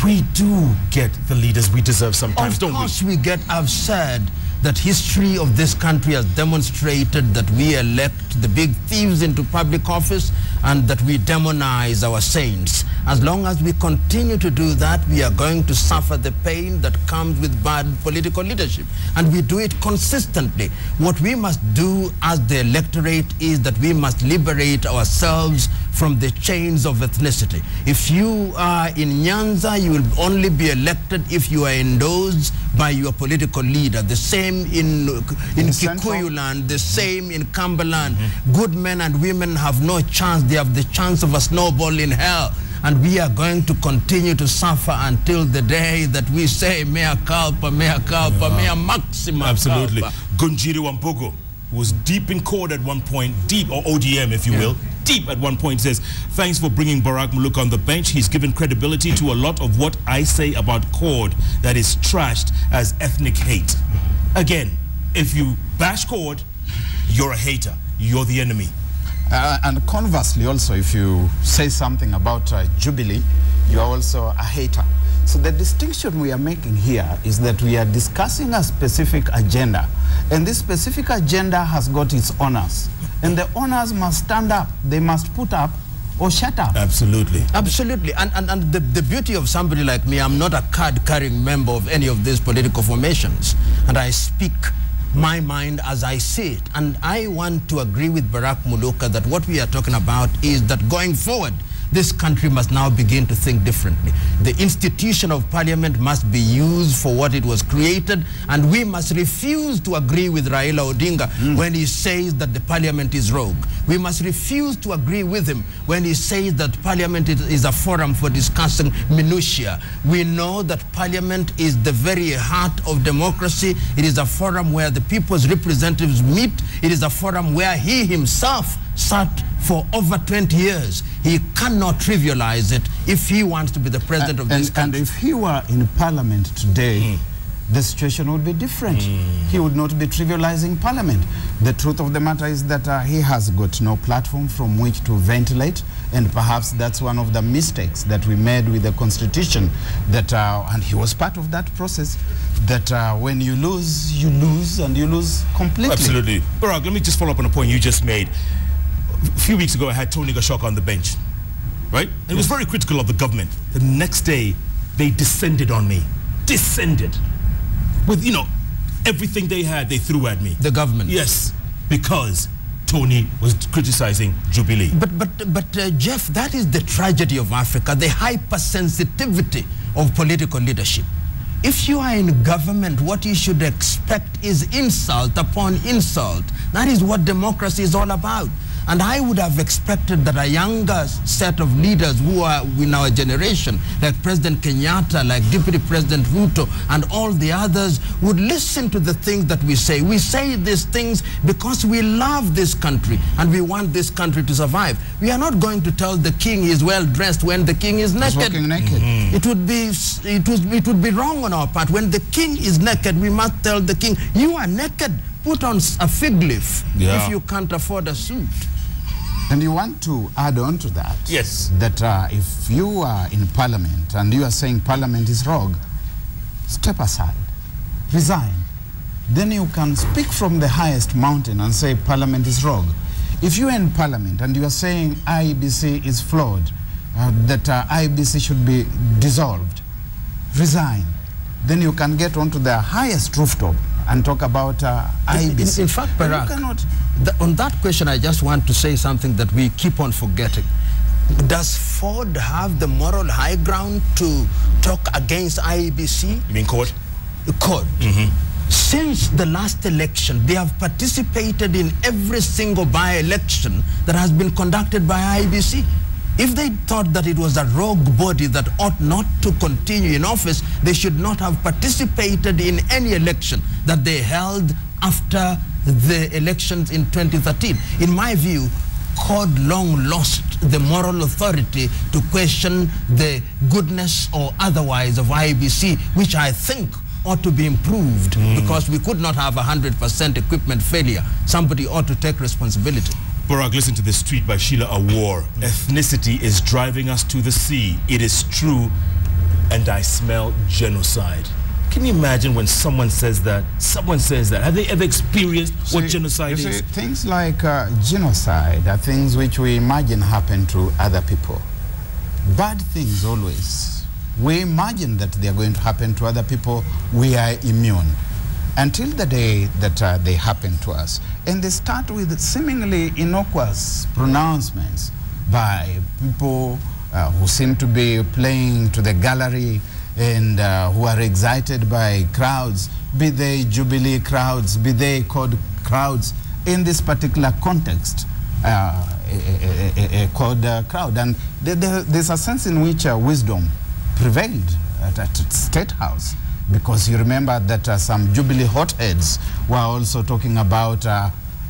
We do get the leaders we deserve sometimes, don't we? Of course we get. I've said that history of this country has demonstrated that we elect the big thieves into public office and that we demonize our saints. As long as we continue to do that, we are going to suffer the pain that comes with bad political leadership. And we do it consistently. What we must do as the electorate is that we must liberate ourselves from the chains of ethnicity. If you are in Nyanza, you will only be elected if you are endorsed by your political leader. The same in Kikuyu land, the same in Cumberland. Good men and women have no chance. They have the chance of a snowball in hell. And we are going to continue to suffer until the day that we say, mea culpa, mea culpa, mea maxima Absolutely. culpa. Gunjiri Wampogo was deep in court at one point, deep, or ODM if you will, deep at one point, says, thanks for bringing Barrack Muluka on the bench. He's given credibility to a lot of what I say about CORD that is trashed as ethnic hate. Again, if you bash CORD, you're a hater. You're the enemy. And conversely also, if you say something about Jubilee, you are also a hater. So the distinction we are making here is that we are discussing a specific agenda, and this specific agenda has got its owners, and the owners must stand up. They must put up or shut up. Absolutely. Absolutely. And the beauty of somebody like me, I'm not a card-carrying member of any of these political formations, and I speak my mind as I see it. And I want to agree with Barrack Muluka that what we are talking about is that going forward, this country must now begin to think differently. The institution of parliament must be used for what it was created, and we must refuse to agree with Raila Odinga when he says that the parliament is rogue. We must refuse to agree with him when he says that parliament is a forum for discussing minutiae. We know that parliament is the very heart of democracy. It is a forum where the people's representatives meet. It is a forum where he himself sat for over 20 years. He cannot trivialize it if he wants to be the president of this country. And if he were in parliament today, the situation would be different. He would not be trivializing parliament. The truth of the matter is that he has got no platform from which to ventilate, and perhaps that's one of the mistakes that we made with the constitution, that and he was part of that process, that when you lose, and you lose completely. Absolutely. Barrack, let me just follow up on a point you just made. A few weeks ago, I had Tony Gashoka on the bench, right? And he was very critical of the government. The next day, they descended on me. Descended. With, you know, everything they had, they threw at me. The government? Yes, because Tony was criticizing Jubilee. But Jeff, that is the tragedy of Africa, the hypersensitivity of political leadership. If you are in government, what you should expect is insult upon insult. That is what democracy is all about. And I would have expected that a younger set of leaders who are in our generation, like President Kenyatta, like Deputy President Ruto, and all the others, would listen to the things that we say. We say these things because we love this country and we want this country to survive. We are not going to tell the king he is well dressed when the king is naked. He's walking naked. It would be wrong on our part. When the king is naked, we must tell the king, you are naked. Put on a fig leaf if you can't afford a suit. And you want to add on to that? Yes. That if you are in parliament and you are saying parliament is rogue, step aside, resign. Then you can speak from the highest mountain and say parliament is rogue. If you are in parliament and you are saying IEBC is flawed, that IEBC should be dissolved, resign. Then you can get onto the highest rooftop and talk about IEBC. In fact, Barrack, on that question, I just want to say something that we keep on forgetting. Does Ford have the moral high ground to talk against IEBC? You mean CORD? CORD. Since the last election, they have participated in every single by-election that has been conducted by IEBC. If they thought that it was a rogue body that ought not to continue in office, they should not have participated in any election that they held after the elections in 2013. In my view, CORD long lost the moral authority to question the goodness or otherwise of IEBC, which I think ought to be improved because we could not have 100% equipment failure. Somebody ought to take responsibility. Barrack, listen to this tweet by Sheila Awar. Ethnicity is driving us to the sea. It is true and I smell genocide. Can you imagine when someone says that? Someone says that. Have they ever experienced what genocide is? Things like genocide are things which we imagine happen to other people. Bad things always. We imagine that they are going to happen to other people. We are immune until the day that they happen to us. And they start with seemingly innocuous pronouncements by people who seem to be playing to the gallery and who are excited by crowds, be they Jubilee crowds, be they CORD crowds, in this particular context, a CORD crowd. And there's a sense in which wisdom prevailed at State House, because you remember that some Jubilee hotheads were also talking about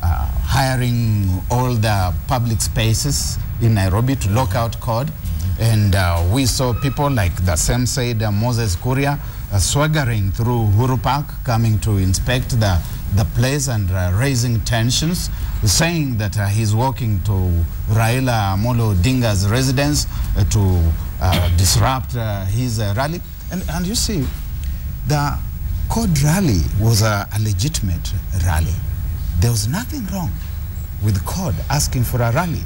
hiring all the public spaces in Nairobi to lock out CORD. And we saw people like the same said Moses Kuria swaggering through Uhuru Park, coming to inspect the place and raising tensions, saying that he's walking to Raila Amolo Odinga's residence to disrupt his rally. And you see, the CORD rally was a legitimate rally. There was nothing wrong with CORD asking for a rally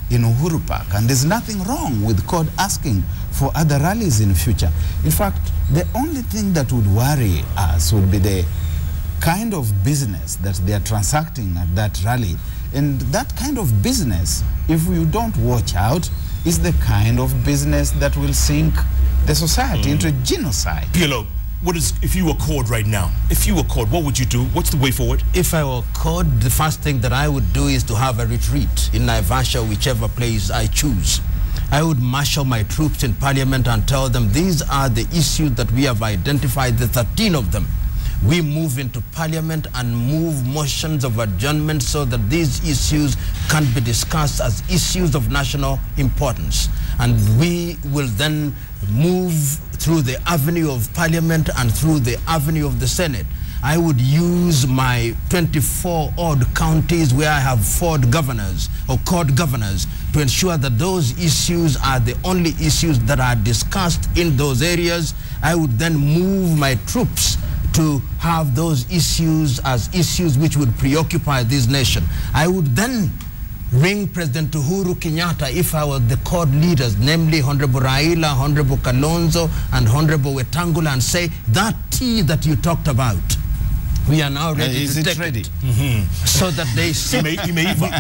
in Uhuru Park, and there's nothing wrong with CORD asking for other rallies in the future. In fact, the only thing that would worry us would be the kind of business that they are transacting at that rally. And that kind of business, if you don't watch out, is the kind of business that will sink the society into genocide. PLO, if you were CORD right now, if you were CORD, what would you do? What's the way forward? If I were CORD, the first thing that I would do is to have a retreat in Naivasha, whichever place I choose. I would marshal my troops in parliament and tell them these are the issues that we have identified, the 13 of them. We move into parliament and move motions of adjournment so that these issues can be discussed as issues of national importance. And we will then move through the avenue of parliament and through the avenue of the Senate. I would use my 24 odd counties where I have CORD governors to ensure that those issues are the only issues that are discussed in those areas. I would then move my troops to have those issues as issues which would preoccupy this nation. I would then ring President Uhuru Kenyatta if I were the CORD leaders, namely Honorable Raila, Honorable Kalonzo, and Honorable Wetangula, and say, that tea that you talked about, we are now ready to take it. So that they see,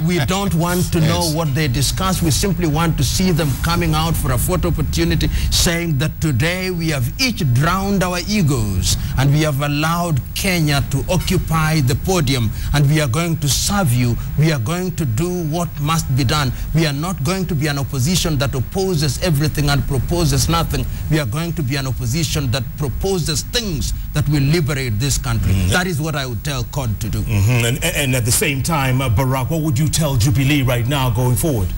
we don't want to know what they discuss. We simply want to see them coming out for a photo opportunity, saying that today we have each drowned our egos and we have allowed Kenya to occupy the podium, and we are going to serve you. We are going to do what must be done. We are not going to be an opposition that opposes everything and proposes nothing. We are going to be an opposition that proposes things that will liberate this country. That is what I would tell CORD to do. And at the same time, Barrack, what would you tell Jubilee right now going forward?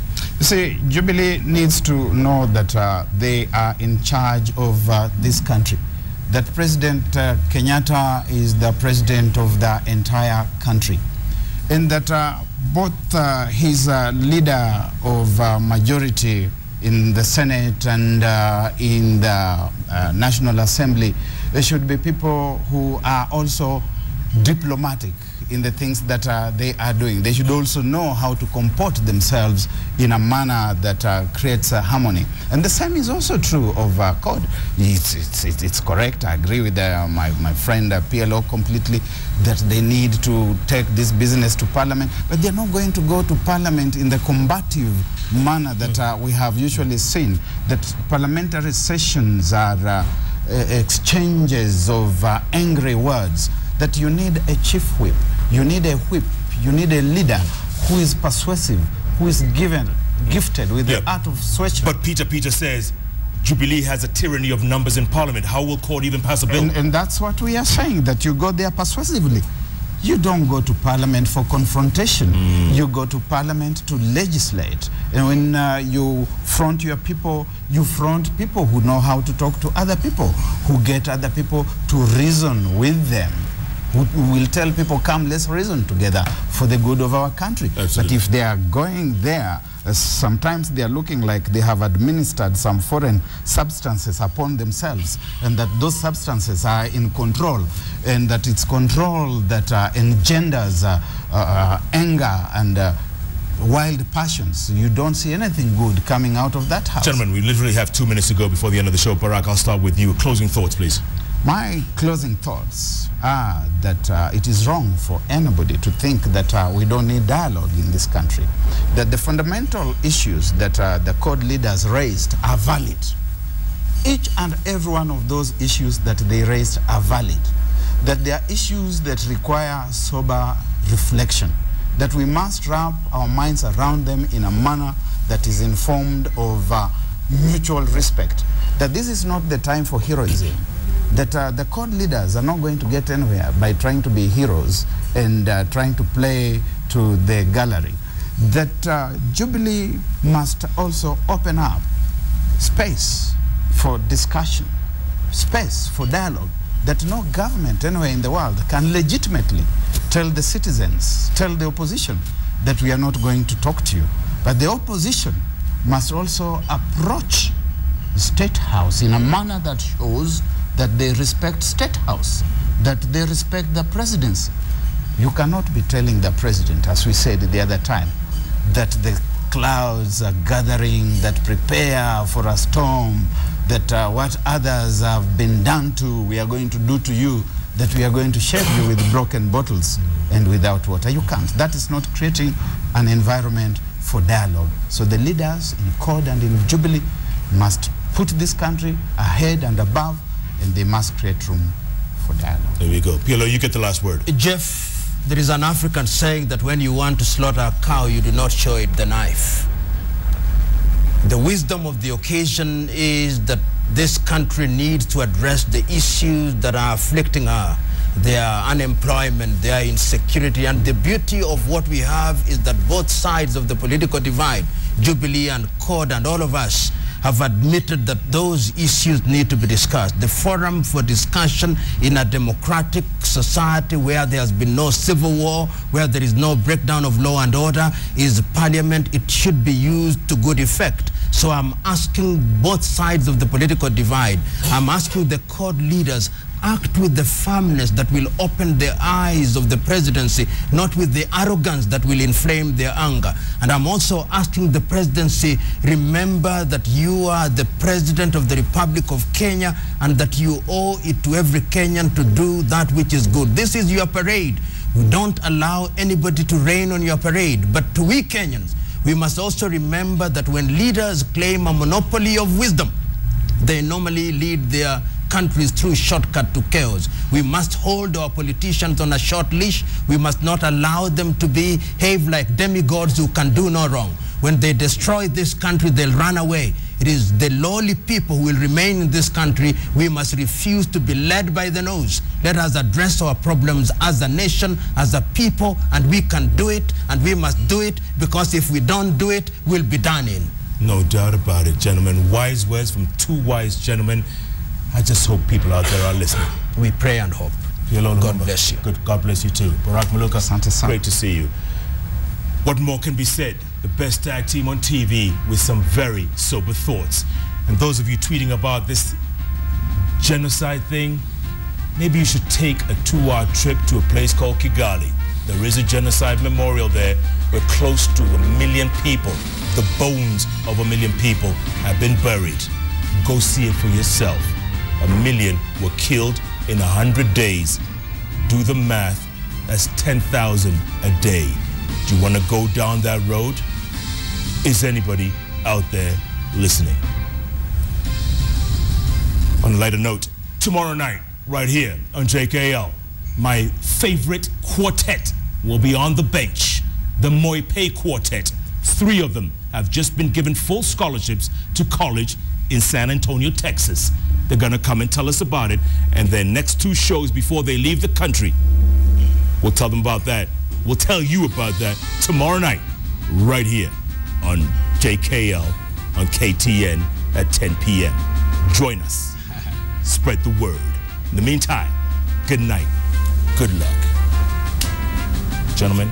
You see, Jubilee needs to know that they are in charge of this country, that President Kenyatta is the president of the entire country, and that both his leader of majority in the Senate and in the National Assembly, there should be people who are also diplomatic in the things that they are doing. They should also know how to comport themselves in a manner that creates harmony. And the same is also true of CORD. It's correct. I agree with my friend PLO completely that they need to take this business to parliament, but they're not going to go to parliament in the combative manner that we have usually seen, that parliamentary sessions are exchanges of angry words, that you need a chief whip, you need a whip, you need a leader who is persuasive, who is gifted with the art of persuasion. But Peter says Jubilee has a tyranny of numbers in parliament. How will CORD even pass a bill? And that's what we are saying, that you go there persuasively. You don't go to parliament for confrontation. You go to parliament to legislate. And when you front your people, you front people who know how to talk to other people, who get other people to reason with them. We'll tell people, come, let's reason together for the good of our country. Absolutely. But if they are going there, sometimes they are looking like they have administered some foreign substances upon themselves, and that those substances are in control, and that it's control that engenders anger and wild passions. You don't see anything good coming out of that house. Gentlemen, we literally have 2 minutes to go before the end of the show. Barrack, I'll start with you. Closing thoughts, please. My closing thoughts are that it is wrong for anybody to think that we don't need dialogue in this country. That the fundamental issues that the CORD leaders raised are valid. Each and every one of those issues that they raised are valid. That there are issues that require sober reflection. That we must wrap our minds around them in a manner that is informed of mutual respect. That this is not the time for heroism. That the CORD leaders are not going to get anywhere by trying to be heroes and trying to play to the gallery. That Jubilee must also open up space for discussion, space for dialogue, that no government anywhere in the world can legitimately tell the citizens, tell the opposition that we are not going to talk to you. But the opposition must also approach the State House in a manner that shows that they respect State House, that they respect the presidency. You cannot be telling the president, as we said the other time, that the clouds are gathering, that prepare for a storm, that what others have been done to, we are going to do to you, that we are going to shave you with broken bottles and without water. You can't. That is not creating an environment for dialogue. So the leaders in CORD and in Jubilee must put this country ahead and above, and they must create room for dialogue. There we go. PLO, you get the last word. Jeff, there is an African saying that when you want to slaughter a cow, you do not show it the knife. The wisdom of the occasion is that this country needs to address the issues that are afflicting her. Their unemployment, their insecurity, and the beauty of what we have is that both sides of the political divide, Jubilee and CORD and all of us, have admitted that those issues need to be discussed. The forum for discussion in a democratic society where there has been no civil war, where there is no breakdown of law and order, is Parliament. It should be used to good effect. So I'm asking both sides of the political divide, I'm asking the CORD leaders, act with the firmness that will open the eyes of the presidency, not with the arrogance that will inflame their anger. And I'm also asking the presidency, remember that you are the president of the Republic of Kenya and that you owe it to every Kenyan to do that which is good. This is your parade. We don't allow anybody to rain on your parade. But to we Kenyans, we must also remember that when leaders claim a monopoly of wisdom, they normally lead their countries through shortcut to chaos. We must hold our politicians on a short leash. We must not allow them to behave like demigods who can do no wrong. When they destroy this country, they'll run away. It is the lowly people who will remain in this country. We must refuse to be led by the nose. Let us address our problems as a nation, as a people, and we can do it, and we must do it, because if we don't do it, we'll be done in. No doubt about it, gentlemen. Wise words from two wise gentlemen. I just hope people out there are listening. We pray and hope. God bless you. Good. God bless you too. Barrack, Muluka, great to see you. What more can be said? The best tag team on TV with some very sober thoughts. And those of you tweeting about this genocide thing, maybe you should take a 2-hour trip to a place called Kigali. There is a genocide memorial there where close to 1 million people, the bones of 1 million people, have been buried. Go see it for yourself. 1 million were killed in 100 days. Do the math, that's 10,000 a day. Do you want to go down that road? Is anybody out there listening? On a lighter note, tomorrow night, right here on JKL, my favorite quartet will be on the bench, the Moipe Quartet. 3 of them have just been given full scholarships to college in San Antonio, Texas. They're gonna come and tell us about it, and their next 2 shows before they leave the country, we'll tell them about that. We'll tell you about that tomorrow night, right here on JKL on KTN at 10 p.m. Join us. Spread the word. In the meantime, good night. Good luck. Gentlemen,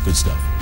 good stuff.